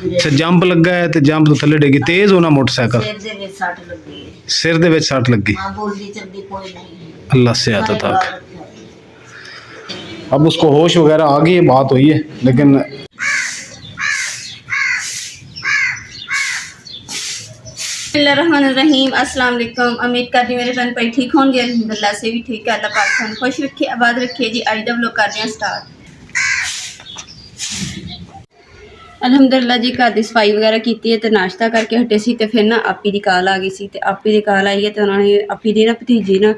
अच्छा जंप लगा है तो जंप तो थले डेगी तेज होना मोटरसाइकिल सिर दे विच सट लगी अल्लाह से आता तक अब उसको होश वगैरह आ गई है बात हुई है लेकिन रहीम अस्सलाम वालेकुम। उम्मीद करती मेरे फ्रेंड भाई ठीक होंगे। अल्हम्दुलिल्लाह से भी ठीक है। अल्लाह पाक तुम खुश रखे आबाद रखे जी। आज जब लोग कर रहे हैं स्टार्ट अल्हम्दुलिल्लाह जी घर की सफाई वगैरह की तो नाश्ता करके हटे सी तो फिर ना आपी की कॉल आ गई सी तो आपी की कॉल आई है तो उन्होंने आपी की ना भतीजी ना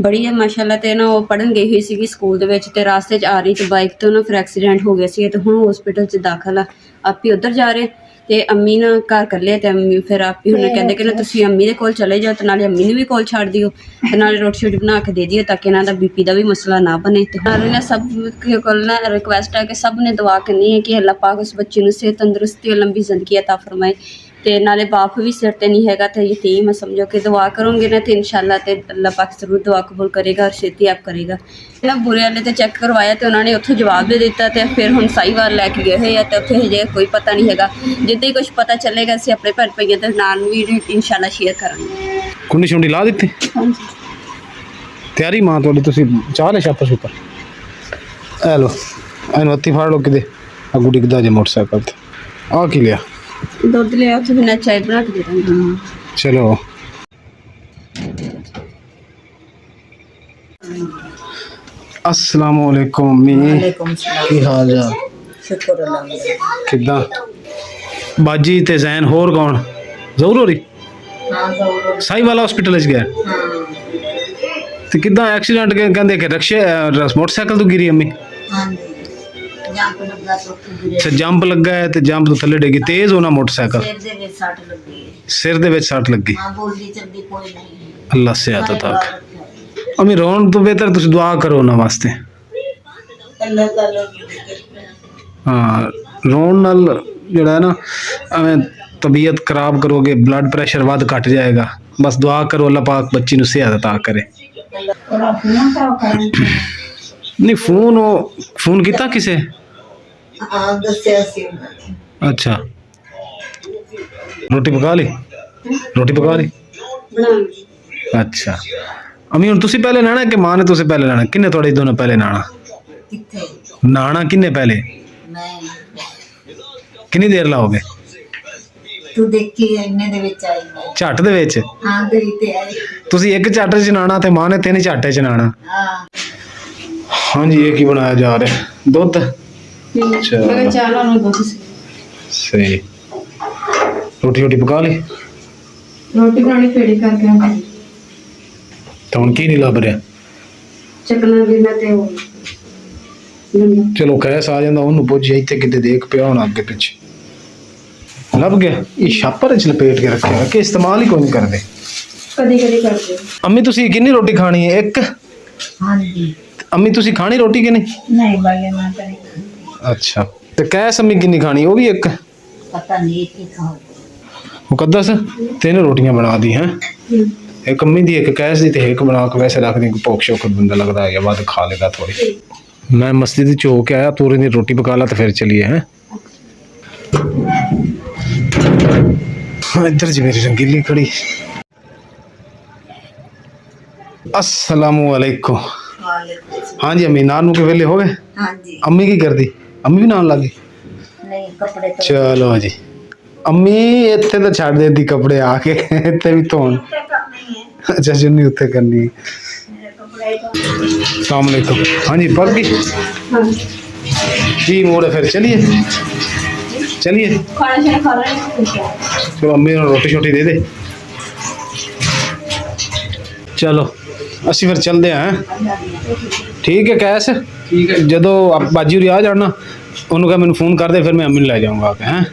बड़ी है माशाल्लाह तो ना वो पढ़न गई हुई सी स्कूल के रास्ते आ रही तो बाइक तो ना फिर एक्सीडेंट हो गया सी तो हुण हॉस्पिटल दाखिल आ आपी उधर जा रहे तो अम्मी ना घर कर लिया तो अम्मी फिर आपी हुण कहते कि ना तुसीं अम्मी दे कोल चले जाओ तो नाले अम्मी नूं भी कोल छड्ड दिओ ते नाले रोटी शोटी बना के दे दिओ ताकि इन्हां दा बीपी का भी मसला ना बने ते नाले ना सब कोल ना रिक्वेस्ट है कि सब ने दुआ करनी है कि अल्लाह पाक उस बच्चे नूं सेहत तंदुरुस्ती और लंबी जिंदगी अता फरमाए ते नाले बाप भी सिर ते नहीं हैगा तो यतीम है समझो कि दुआ करोगे ना तो इंशाल्लाह ते अल्लाह पाक जरूर दुआ कबूल करेगा और छेती आप करेगा ना बुरे वाले तो चेक करवाया तो उन्होंने उत्थों जवाब दे दिता तो फिर हम साहीवाल लैके गए हुए तो उत्थे हजे कोई पता नहीं हैगा जिद्दां ही कुछ पता चलेगा असीं अपने भैन भाइयों के नाल भी इंशाल्लाह शेयर करांगे। कुंडी शुंडी ला दी तैयारी मां थोड़ी तुसीं चाह ले छापर छुपर ए लो एनू हत्थी फाड़ लो किते अगू डिगदा जे मोटरसाइकिल ते आ की लिया दुध लिया तो बिना चाय बना के दे देंगे। चलो अस्सलाम वालेकुम अम्मी की हाल चाल शुक्र अल्लाह किदा बाजी ते जैन होर कौन जरूर हो रही साई वाला हॉस्पिटल गया ते किदा एक्सीडेंट कहंदे कि रक्शे मोटरसाइकिल तो गिरी अम्मी अच्छा जंप लगा है तो जंप तो थले डेगी तेज होना मोटरसाइकिल सिर दे विच सट लगी अल्लाह से आता तक अम्मी रोन तो बेहतर तुम दुआ करो ना वास्ते हाँ रोन नाल जड़ा है ना एवें तबीयत खराब करोगे ब्लड प्रेशर वध घट जाएगा बस दुआ करो अल्लाह पाक बच्ची नूं सेहत अता करे नहीं फोन किता किसे अच्छा रोटी पका ली अच्छा अम्मी हुण तुसीं पहले नहाना कि मां ने तुसीं पहले नहाना किन्ने थोड़े दोनों पहले नहाना किन्ने पहले किन्नी देर लाओगे तू देखी इन्ने दे विच आई मैं झट दे विच हां गई ते आई तुसीं एक झट च नहाना ते मां ने 3 झट च नहाना हां हाँ जी ये की बनाया जा रहा है दुध सही रोटी पका ली रोटी बनानी पेड़ी करके तो हुण की नहीं लभ रहा चकना बिना ते वो चलो कैस आ जांदा ओनू पुछ इत्थे किते देख पिया होना अगे पिछे लभ गया ये छापर च लपेट के रखे कि इस्तेमाल ही कोई नहीं करते कदी करदे अम्मी तुसीं किन्नी रोटी खानी है एक हां जी अम्मी तुसीं खानी रोटी कि नहीं भाई मैं तो नहीं अच्छा तो कैस अम्मी किन्नी खानी वो भी एक पता नहीं की खाओ मुकद्दस 3 रोटियां बना दी हैं एक अम्मी दी एक कैस दी ते एक बना के वैसे रख दी भुख शौक बंदा लगता है बाद खा लेगा थोड़ी मैं मस्जिद च हो के आया पूरी दिन रोटी पका ला तो फिर चलिए हैं इधर जी मेरी रंगीली खड़ी अस्सलामु अलैकुम हाँ जी अम्मी नानू के वेले हो गए हां जी अम्मी की कर दी अम्मी भी नान लगी नहीं कपड़े तो चलो जी अम्मी इत्थे तो छड़ देती कपड़े आके इत्थे भी धोन अच्छा जुन्नी उत्थे करनी अस्सलाम वालेकुम हाँ जी पढ़ गई जी मोड़ है फिर चलिए खाना खा रहे हैं चलो अम्मी रोटी शोटी दे दे चलो ਅਸੀਂ ਫਿਰ ਚੱਲਦੇ ਆਂ ਠੀਕ ਹੈ ਕੈਸ ਠੀਕ ਹੈ ਜਦੋਂ ਬਾਜੀ ਉਰੀ ਆ ਜਾਣਾ ਉਹਨੂੰ ਕਹ ਮੈਨੂੰ ਫੋਨ ਕਰ ਦੇ ਫਿਰ ਮੈਂ ਅੰਮੀ ਨੂੰ ਲੈ ਜਾਊਂਗਾ ਆ ਕੇ ਹੈ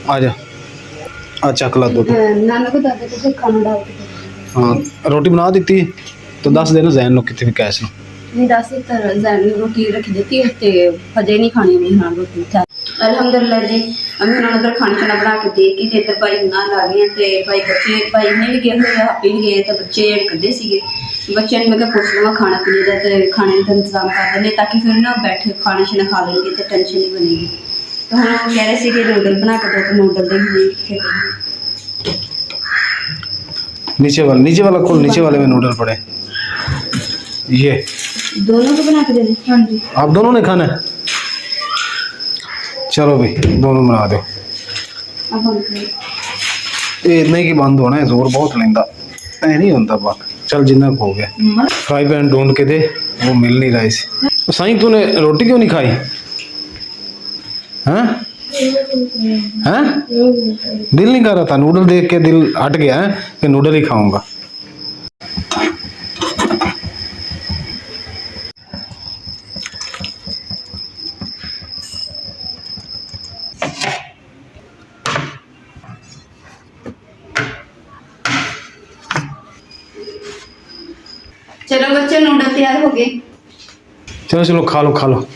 ਆ ਜਾ ਆ ਚੱਕ ਲਾ ਦੁੱਧ नाना को दादा को खाना डाल के हाँ रोटी बना दी तो दस देना जैन नु कितने भी कैस नु नहीं 10 तरह जैन रोटी रख देती है ते हजे नहीं खानी नहीं हाँ रोटी अल्हम्दुलिल्लाह जी अम्मी उन्होंने उधर खाना खाना बना के दे के इधर भाई ना ला गए ते भाई बच्चे भाई ने भी गए हुए आपी भी गए तो बच्चे कदे सीगे बच्चे ने मैं पूछ लवा खाना पीने का तो खाने का इंतजाम कर देंगे ताकि फिर ना बैठे खाना शाना खा लेंगे तो टेंशन नहीं बनेगी तो हम कह रहे थे कि नूडल बना के दो, तो नूडल देंगे। नीचे वाला खोल, नीचे वाले में नूडल पड़े। ये दोनों को बना के दे दें? हाँ जी। आप दोनों ने खाना है? चलो भाई दोनों बना दो। अब हम ये नहीं कि बंद होना है, जोर बहुत लेंदा ऐ नहीं होता बात। चल जिन्ना को हो गया। फ्राई पैन ढूंढ के दे, वो मिल नहीं रहा इसे। तो साईं तूने रोटी क्यों नहीं खाई? हैं हैं दिल नहीं कर रहा था? नूडल देख के दिल हट गया है कि नूडल ही खाऊंगा। चलो बच्चे, नूडल तैयार हो गए। चलो चलो खा लो खा लो।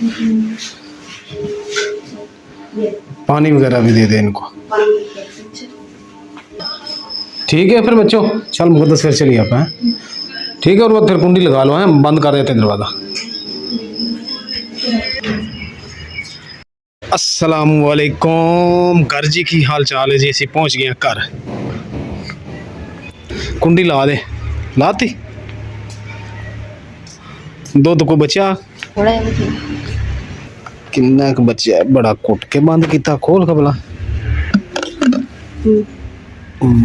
पानी वगैरह भी दे दे इनको। ठीक है फिर बच्चों, चल मुकद्दस फिर चलिए आप हैं। ठीक है, और बाद फिर कुंडी लगा लो हैं, बंद कर देते हैं दरवाज़ा। अस्सलामुअलैकुम। घर जी की हाल चाल है जी? ਅਸੀਂ पहुंच गए घर। कुंडी ला दे। लाती दुध को बचा थोड़ा किन्ना क बचा? बड़ा कुट के बंद किया। खोल खबला।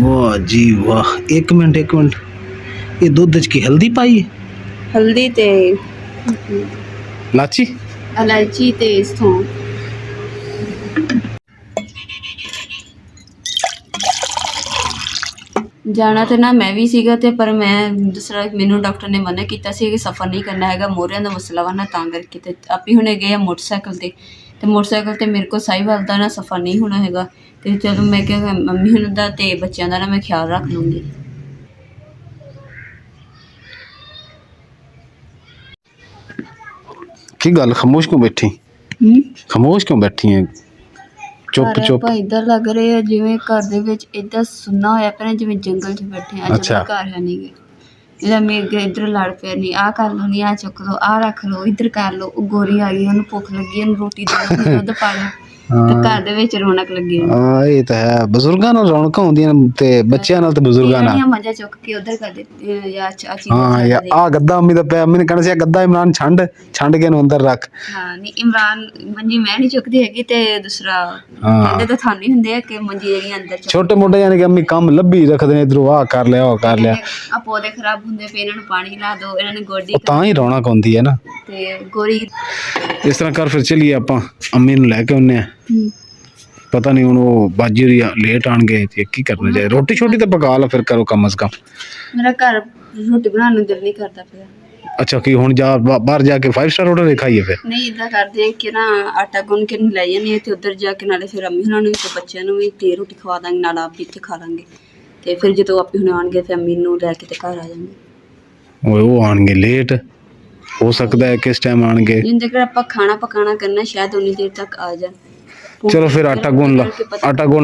वाह जी वाह। एक मिनट ये दूध की हल्दी पाई है? हल्दी ते लाची इलायची ते सौंफ। ਜਾਣਾ ਤੇ ਨਾ ਮੈਂ ਵੀ ਸੀਗਾ ਤੇ ਪਰ ਮੈਂ ਦੂਸਰਾ ਮੈਨੂੰ ਡਾਕਟਰ ਨੇ ਮਨਾ ਕੀਤਾ ਸੀ ਕਿ ਸਫ਼ਰ ਨਹੀਂ ਕਰਨਾ ਹੈਗਾ, ਮੋਹਰਿਆਂ ਦਾ ਮਸਲਾ ਵਾ ਨਾ, ਤਾਂ ਕਰਕੇ ਤੇ ਆਪੀ ਹੁਣੇ ਗਏ ਆ ਮੋਟਰਸਾਈਕਲ ਤੇ ਮੋਟਰਸਾਈਕਲ ਤੇ ਮੇਰੇ ਕੋਲ ਸਾਈਵਾਲ ਦਾ ਨਾ ਸਫ਼ਰ ਨਹੀਂ ਹੋਣਾ ਹੈਗਾ। ਤੇ ਚਲੋ ਮੈਂ ਕਿਹਾ ਮੰਮੀ ਹੁਣ ਦਾ ਤੇ ਬੱਚਿਆਂ ਦਾ ਨਾ ਮੈਂ ਖਿਆਲ ਰੱਖ ਲੂੰਗੀ। की गल खामोश क्यों बैठी? खामोश क्यों बैठी है? चुप चुप। ਇਦਾਂ ਲੱਗ ਰਿਹਾ ਹੈ ਜਿਵੇਂ ਘਰ ਦੇ ਵਿੱਚ ਇਦਾਂ ਸੁੰਨਾ ਹੋਇਆ ਪਿਆ, ਜਿਵੇਂ ਜੰਗਲ 'ਚ ਬੈਠੇ ਆ। ਜਦੋਂ ਘਰ ਹੈ ਨਹੀਂ ਗੇ, ਇਹਦਾ ਮੇਰੇ ਇੱਧਰ ਲੜ ਪਿਆ, ਨਹੀਂ ਆਹ ਕਰ ਲਓ, ਨਹੀਂ ਆਹ ਚੁੱਕ ਲਓ, ਆਹ ਰੱਖ ਲਓ, ਇੱਧਰ ਕਰ ਲਓ। ਉਹ ਗੋਰੀ ਆ ਗਈ, ਉਹਨੂੰ ਭੁੱਖ ਲੱਗੀ, ਉਹਨੂੰ ਰੋਟੀ ਦਿਓ, ਦੁੱਧ ਪਾ ਲਓ, ਤੇ ਘਰ ਦੇ ਵਿੱਚ ਰੌਣਕ ਲੱਗੀ ਹੋਈ। ਹਾਂ ਇਹ ਤਾਂ ਹੈ, ਬਜ਼ੁਰਗਾਂ ਨਾਲ ਰੌਣਕਾਂ ਹੁੰਦੀਆਂ ਨੇ ਤੇ ਬੱਚਿਆਂ ਨਾਲ ਤੇ ਬਜ਼ੁਰਗਾਂ ਨਾਲ। ਮਜ਼ਾ ਚੁੱਕ ਕੇ ਉਧਰ ਕਰ ਦਿੱਤੇ ਜਾਂ ਚਾਚੀ। ਹਾਂ ਯਾ ਆ ਗੱਦਾ ਅੰਮੀ ਦਾ ਪਿਆ, ਅੰਮੀ ਨੇ ਕਹਿਣਾ ਸੀ ਗੱਦਾ ਇਮਰਾਨ ਛੰਡ ਕੇ ਇਹਨੂੰ ਅੰਦਰ ਰੱਖ। ਹਾਂ ਨਹੀਂ ਇਮਰਾਨ ਮੰਜੀ ਮੈਂ ਨਹੀਂ ਚੁੱਕਦੀ ਹੈਗੀ, ਤੇ ਦੂਸਰਾ ਕਹਿੰਦੇ ਤਾਂ ਥਾਨੀ ਹੁੰਦੇ ਆ ਕਿ ਮੰਜੀ ਜਿਹੜੀਆਂ ਅੰਦਰ ਛੋਟੇ ਮੋਟੇ ਯਾਨੀ ਕਿ ਅੰਮੀ ਕੰਮ ਲੱਭੀ ਰੱਖਦੇ ਨੇ, ਇਧਰੋਂ ਆਹ ਕਰ ਲਿਆ ਉਹ ਕਰ ਲਿਆ। ਆ ਪੌਦੇ ਖਰਾਬ ਹੁੰਦੇ ਪਏ, ਇਹਨਾਂ ਨੂੰ ਪਾਣੀ ਲਾ ਦਿਓ, ਇਹਨਾਂ ਨੇ ਗੋਡੀ ਤਾਂ ਹੀ ਰੌਣਕ ਹੁੰਦੀ ਹੈ ਨਾ। ਤੇ ਗੋਰੀ ਇਸ ਤਰ੍ਹਾਂ ਕਰ ਫਿਰ ਚਲੀਏ ਆਪਾਂ ਅੰਮੀ ਨੂੰ ਲੈ ਕੇ ਆਉਂਦੇ ਆ। ਪਤਾ ਨਹੀਂ ਹੁਣ ਉਹ ਬਾਜੀ ਲੇਟ ਆਣਗੇ ਤੇ ਕੀ ਕਰਨਾ ਚਾਹੀਦਾ। ਰੋਟੀ ਛੋਟੀ ਤਾਂ ਪਕਾ ਲਾ ਫਿਰ, ਕਰੋ ਕਮ ਅਜ਼ ਕਮ। ਮੇਰਾ ਘਰ ਰੋਟੀ ਬਣਾਉਣ ਨੂੰ ਦਿਲ ਨਹੀਂ ਕਰਦਾ ਪਿਆ। ਅੱਛਾ ਕੀ ਹੁਣ ਜਾ ਬਾਹਰ ਜਾ ਕੇ 5 ਸਟਾਰ ਹੋਟਲ ਖਾਈਏ ਫਿਰ? ਨਹੀਂ ਇਦਾਂ ਕਰਦੇ ਆ ਕਿ ਨਾ ਆਟਾ ਗੁੰਨ ਕੇ ਲੈ ਜਾਂਦੇ ਆ ਤੇ ਉੱਧਰ ਜਾ ਕੇ ਨਾਲੇ ਫਿਰ ਅੰਮੀ ਹੁਣਾਂ ਨੂੰ ਵੀ ਤੇ ਬੱਚਿਆਂ ਨੂੰ ਵੀ ਤੇ ਰੋਟੀ ਖਵਾ ਦਾਂਗੇ, ਨਾਲ ਆਪ ਵੀ ਇੱਥੇ ਖਾ ਲਾਂਗੇ। ਤੇ ਫਿਰ ਜਦੋਂ ਆਪੇ ਹੁਣ ਆਉਣਗੇ ਫਿਰ ਅੰਮੀ ਨੂੰ ਲੈ ਕੇ ਤੇ ਘਰ ਆ ਜਾਵਾਂਗੇ। ਓਏ ਉਹ ਆਣਗੇ ਲੇਟ, ਹੋ ਸਕਦਾ ਹੈ ਕਿਸ ਟਾਈਮ ਆਣਗੇ। ਜਿੰਦੇ ਕਰ ਆਪਾਂ ਖਾਣਾ ਪਕਾਣਾ ਕਰਨਾ, ਸ਼ਾਇਦ ਉਨੀ ਦੇਰ ਤੱਕ ਆ ਜਾਣ। ਚਲੋ ਫਿਰ ਆਟਾ ਗੁੰਨ ਲਾ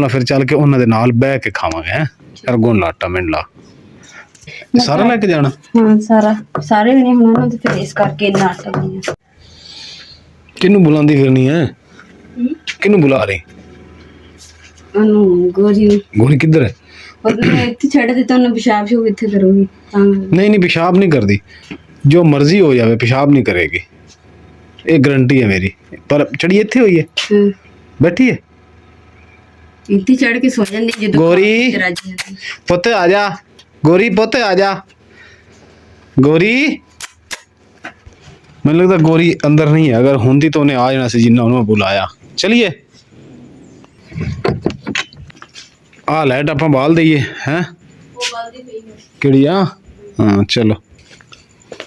ਫਿਰ ਚੱਲ ਕੇ ਉਹਨਾਂ ਦੇ ਨਾਲ ਬਹਿ ਕੇ ਖਾਵਾਂਗੇ। ਹੈ ਯਾਰ ਗੁੰਨ ਲਾ ਆਟਾ, ਮਿੰਟ ਲਾ। ਸਾਰਾ ਲੈ ਕੇ ਜਾਣਾ? ਹਾਂ ਸਾਰੇ ਵੀ ਨਹੀਂ ਹੋਣਾ ਤੇ ਫਿਰ ਇਸ ਕਰਕੇ ਇੰਨਾ ਆਟਾ ਗੁੰਨਿਆ। ਕਿਹਨੂੰ ਬੁਲਾਉਂਦੀ ਫਿਰਨੀ ਹੈ? ਕਿਹਨੂੰ ਬੁਲਾ ਰਹੀ? ਉਹਨੂੰ ਗੋਰੀ ਕਿੱਧਰ ਹੈ? ਉਹਨੂੰ ਇੱਥੇ ਛੱਡ ਦਿੱਤਾ, ਉਹਨੇ ਪਿਸ਼ਾਬ ਸ਼ੋ ਇੱਥੇ ਕਰੂਗੀ ਤਾਂ। ਨਹੀਂ ਪਿਸ਼ਾਬ ਨਹੀਂ ਕਰਦੀ, ਜੋ ਮਰਜ਼ੀ ਹੋ ਜਾਵੇ ਪਿਸ਼ਾਬ ਨਹੀਂ ਕਰੇਗੀ, ਇਹ ਗਰੰਟੀ ਹੈ ਮੇਰੀ। ਪਰ ਚੜੀ ਇੱਥੇ ਹੋਈ ਹੈ, बैठी है इतनी चढ़ के सो जाती जदों गोरी पुत्त आ जा, गोरी पुत्त आ जा। गोरी मैंने लगता गोरी अंदर नहीं है, अगर होंगी तो उन्हें आ जाना सी जिन्ना उन्होंने बुलाया। चलिए आ लाइट आप बाल दईए हैं कि? हाँ चलो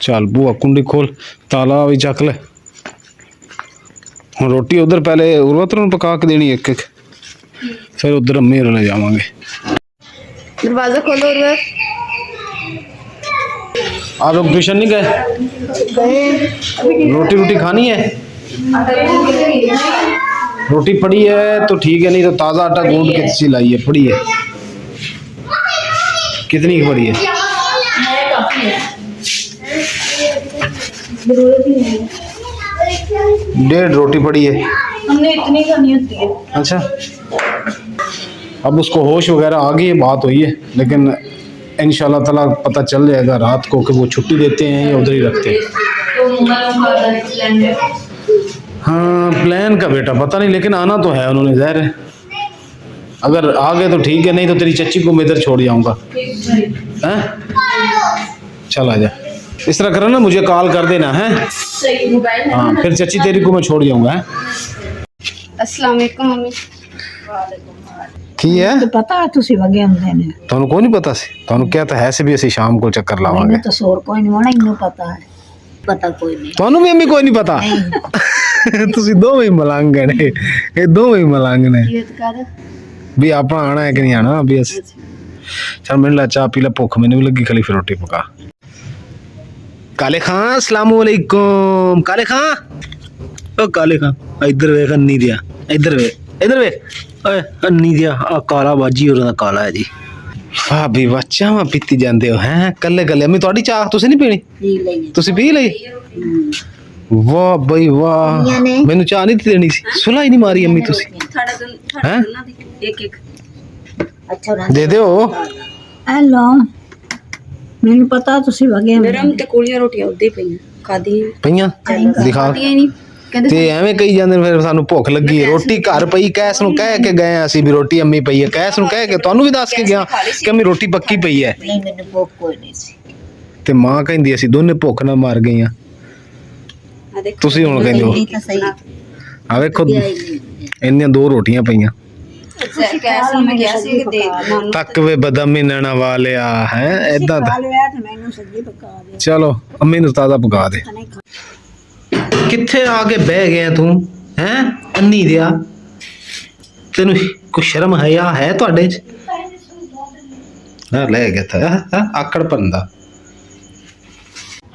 चल बुआ कुंडी खोल, ताला भी चक ले। ਹੁਣ ਰੋਟੀ ਉਧਰ ਪਹਿਲੇ ਉਰਵਤ ਨੂੰ ਪਕਾ ਕੇ ਦੇਣੀ ਇੱਕ ਫਿਰ ਉਧਰ ਅੰਮੀ ਲੈ ਜਾਵਾਂਗੇ। दरवाजा खोलो उर्वत। आप लोग ट्यूशन नहीं गए? रोटी खानी है? रोटी पड़ी है तो ठीक है, नहीं तो ताज़ा आटा गूंद के सिलाई है। पड़ी है कितनी की पड़ी है? 1.5 रोटी पड़ी है। हमने इतनी करनी होती है। अच्छा, अब उसको होश वगैरह आ गई है, बात हुई है, लेकिन इंशाल्लाह ताला पता चल जाएगा रात को कि वो छुट्टी देते हैं या उधर ही रखते हैं। हाँ, प्लान का बेटा पता नहीं, लेकिन आना तो है उन्होंने, ज़ाहिर है। अगर आ गए तो ठीक है, नहीं तो तेरी चच्ची को मैं इधर छोड़ जाऊंगा। हैं? चल आजा, इस तरह करो ना, मुझे कॉल कर देना है। हाँ, फिर चच्ची तेरी को मैं छोड़ जाऊंगा। हैं? अस्सलाम वालेकुम मम्मी। की है तो पता है तुसी वगे आंदे ने ਤੁਹਾਨੂੰ ਕੋਈ ਨਹੀਂ ਪਤਾ ਸੀ? ਤੁਹਾਨੂੰ ਕਿਹਾ ਤਾਂ ਹੈ ਸੀ ਵੀ ਅਸੀਂ ਸ਼ਾਮ ਕੋਲ ਚੱਕਰ ਲਾਵਾਂਗੇ। मैंने तो सोर कोई नहीं होना, इन्हों पता है। पता कोई नहीं। ਤੁਹਾਨੂੰ ਵੀ ਅੰਮੀ ਕੋਈ ਨਹੀਂ ਪਤਾ? ਤੁਸੀਂ ਦੋਵੇਂ ਹੀ ਮਲੰਗ ਨੇ, ਇਹ ਦੋਵੇਂ ਹੀ ਮਲੰਗ ਨੇ ਯਤ ਕਰ ਵੀ ਆਪਾਂ ਆਣਾ ਹੈ ਕਿ ਨਹੀਂ ਆਣਾ ਵੀ ਅਸੀਂ। ਚਲ ਮੈਨੂੰ ਲਾ ਚਾਹ ਪੀ ਲੈ, ਭੁੱਖ ਮੈਨੂੰ ਵੀ ਲੱਗੀ, ਖਾਲੀ ਫਿਰ ਰੋਟੀ ਪਕਾ। ਕਾਲੇ ਖਾਂ, अस्सलाम वालेकुम। काले खां, ओ काले खां, इधर ਵੇਖ ਅੰਨੀ ਦਿਆ, इधर ਵੇਖ, इधर ਵੇਖ ਓਏ ਅੰਨੀ ਦਿਆ। ਆ ਕਾਲਾ ਬਾਜੀ ਹੋਰਾਂ ਦਾ ਕਾਲਾ ਹੈ ਜੀ। ਵਾਹ ਵੀ ਵਾਹ, ਚਾਹਾਂ ਪੀਤੀ ਜਾਂਦੇ ਹੋ ਹੈ ਕੱਲੇ ਕੱਲੇ। ਅੰਮੀ ਤੁਹਾਡੀ ਚਾਹ ਤੁਸੀਂ ਨਹੀਂ ਪੀਣੀ? पी लेंगे। ਤੁਸੀਂ ਪੀ ਲਈ? ਵਾਹ ਬਈ ਵਾਹ, ਮੈਨੂੰ ਚਾਹ ਨਹੀਂ ਦੇਣੀ ਸੀ, ਸੁਲਾ ਹੀ ਨਹੀਂ ਮਾਰੀ ਅੰਮੀ ਤੁਸੀਂ। ਸਾਡਾ ਹੈਂ? ਦੋਨਾਂ ਦੀ ਇੱਕ ਇੱਕ अच्छा ना ਦੇ ਦਿਓ। हेलो, मैंने पता तुसी वगे आंदे ਗਰਮ ਤੇ ਕੋਲੀਆਂ ਰੋਟੀਆਂ ਉੱਦੇ ਪਈਆਂ ਖਾਦੀ ਪਈਆਂ ਦਿਖਾ। ਖਾਦੀਆਂ ਨਹੀਂ ਕਹਿੰਦੇ ਤੇ ਐਵੇਂ ਕਹੀ ਜਾਂਦੇ ਨੇ, ਫਿਰ ਸਾਨੂੰ ਭੁੱਖ ਲੱਗੀ ਹੈ, ਰੋਟੀ ਘਰ ਪਈ, ਕੈਸ ਨੂੰ ਕਹਿ ਕੇ ਗਏ ਅਸੀਂ ਵੀ ਰੋਟੀ ਅੰਮੀ ਪਈ ਹੈ, ਕੈਸ ਨੂੰ ਕਹਿ ਕੇ ਤੁਹਾਨੂੰ ਵੀ ਦੱਸ ਕੇ ਗਿਆ ਕਿ ਅੰਮੀ ਰੋਟੀ ਪੱਕੀ ਪਈ ਹੈ। नहीं मैंने भूख कोई नहीं सी। ਤੇ ਮਾਂ ਕਹਿੰਦੀ ਅਸੀਂ ਦੋਨੇ ਭੁੱਖ ਨਾਲ ਮਰ ਗਈਆਂ। ਆ ਦੇਖੋ ਤੁਸੀਂ ਹੁਣ ਕਹਿੰਦੇ ਹੋ, नहीं तो सही ਆ ਵੇਖੋ दिया ही नहीं। ਇੰਨੀਆਂ 2 ਰੋਟੀਆਂ ਪਈਆਂ। ਕੈਸ ਨੂੰ ਮੈਂ ਕਿਹਾ ਸੀ ਕਿ ਦੇ ਨਾਨ ਤੱਕ ਵੇ ਬਦਮੀ ਨਣਾ ਵਾਲਿਆ ਹੈ ਇਦਾਂ ਦਾ। खा लिया तो मैंने सब्जी पका दी। ਚਲੋ ਅੰਮੀ ਨੂੰ ਤਾਜ਼ਾ ਪਕਾ ਦੇ। नहीं खा। ਕਿੱਥੇ ਆ ਕੇ ਬਹਿ ਗਿਆ ਤੂੰ ਹੈ ਅੰਨੀ ਦਿਆ? ਤੈਨੂੰ ਕੋਈ ਸ਼ਰਮ ਹਯਾ ਹੈ ਤੁਹਾਡੇ ਚ? ਨਾ ਲੈ ਗਿਆ ਤਾਂ ਆਕੜ ਪੰਦਾ।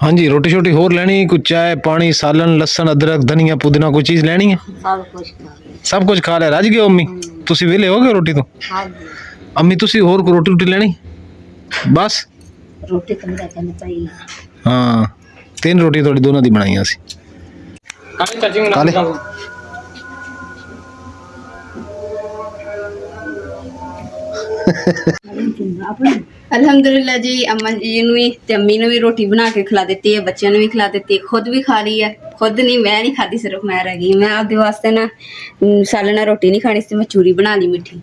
ਹਾਂਜੀ, ਰੋਟੀ ਛੋਟੀ ਹੋਰ ਲੈਣੀ? ਕੋਈ ਚਾय ਪਾਣੀ, ਸਾਲਨ, ਲਸਣ, ਅਦਰਕ, ਧਨੀਆ, ਪੁਦੀਨਾ, ਕੋਈ ਚੀਜ਼ ਲੈਣੀ ਹੈ? सब कुछ खा लिया। ਸਭ ਕੁਝ ਖਾ ਲਿਆ, ਰੱਜ ਗਏ ਹੋ ਅੰਮੀ? ਤੁਸੀਂ ਵਿਹਲੇ ਹੋ ਗਏ ਰੋਟੀ ਤੋਂ? खा दी। ਅੰਮੀ ਤੁਸੀਂ ਹੋਰ ਕੋਈ ਰੋਟੀ ਰੋਟੀ ਲੈਣੀ? ਬਸ रोटी कंदा करनी चाहिए। ਹਾਂ, 3 ਰੋਟੀ ਤੁਹਾਡੀ ਦੋਨਾਂ ਦੀ ਬਣਾਈਆਂ ਸੀ। ਕਾਲੇ ਅਲਹਮਦੁਲਿਲਾ ਜੀ, ਅਮਨ ਜੀ ਨੂੰ ਵੀ ਤੇ ਅੰਮੀ ਨੂੰ ਵੀ ਰੋਟੀ ਬਣਾ ਕੇ ਖਿਲਾ ਦਿੱਤੀ ਹੈ, ਬੱਚਿਆਂ ਨੂੰ ਵੀ ਖਿਲਾ ਦਿੱਤੀ ਹੈ, ਖੁਦ ਵੀ ਖਾ ਲਈ ਹੈ। ਖੁਦ ਨਹੀਂ, ਮੈਂ ਨਹੀਂ ਖਾਦੀ, ਸਿਰਫ ਮੈਂ ਰਹਿ ਗਈ। ਮੈਂ ਆਪਦੇ ਵਾਸਤੇ ਨਾ ਸਾਲਣਾ ਰੋਟੀ ਨਹੀਂ ਖਾਣੀ ਸੀ, ਮੈਂ ਚੂਰੀ ਬਣਾ ਲਈ ਮਿੱਠੀ।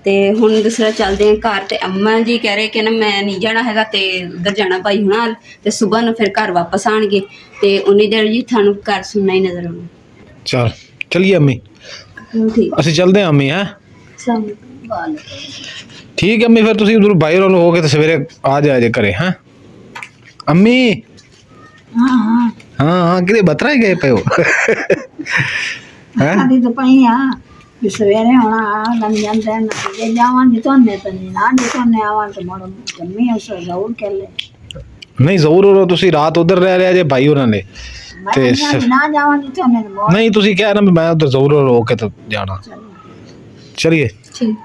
ਤੇ ਹੁਣ ਦੂਸਰਾ ਚੱਲਦੇ ਹਾਂ ਘਰ। ਤੇ ਅੰਮਾ ਜੀ ਕਹਿ ਰਹੇ ਕਿ ਨਾ ਮੈਂ ਨਹੀਂ ਜਾਣਾ ਹੈਗਾ ਤੇ ਉਧਰ ਜਾਣਾ ਭਾਈ ਹੁਣਾਂ, ਤੇ ਸਵੇਰ ਨੂੰ ਫਿਰ ਘਰ ਵਾਪਸ ਆਣਗੇ ਤੇ ਉਨੀ ਦੇਰ ਜੀ ਤੁਹਾਨੂੰ ਘਰ ਸੁਣਨਾ ਹੀ ਨਜ਼ਰ ਆਉਣਾ। ਚਲ ਚਲੀਏ ਅੰਮੀ, ਠੀਕ। ਅਸੀਂ ਚੱਲਦੇ ਹਾਂ ਅੰਮੀ। ਹੈ वाले ਠੀਕ ਹੈ ਅੰਮੀ, ਫਿਰ ਤੁਸੀਂ ਉਧਰ ਬਾਹਰ ਵਾਲੋਂ ਹੋ ਕੇ ਤੇ ਸਵੇਰੇ ਆ ਜਾਇਆ ਜੇ ਘਰੇ। ਹੈ ਅੰਮੀ? हाँ हाँ ਹਾਂ ਹਾਂ, ਕਿਤੇ ਬਤਰਾ ਹੀ ਗਏ ਪਏ ਹੋ? ਹੈ अभी तो पई हां कि सवेरे होना लग जाते हैं ना ये जावां जी तो ने तो नहीं ना जी तो ने आवां तो मोड़ जम्मी उस जरूर कर ले। ਨਹੀਂ ਜ਼ਰੂਰ ਹੋ, ਤੁਸੀਂ ਰਾਤ ਉਧਰ ਰਹਿ ਲਿਆ ਜੇ ਭਾਈ ਹੋਰਾਂ ਨੇ। मैं ते ना जावां जी तो ने मोड़। ਨਹੀਂ ਤੁਸੀਂ ਕਿਹਾ ਨਾ ਵੀ ਮੈਂ ਉਧਰ ਜ਼ਰੂਰ ਹੋ ਕੇ ਤਾਂ ਜਾਣਾ। ਚਲਿਏ। ਠੀਕ।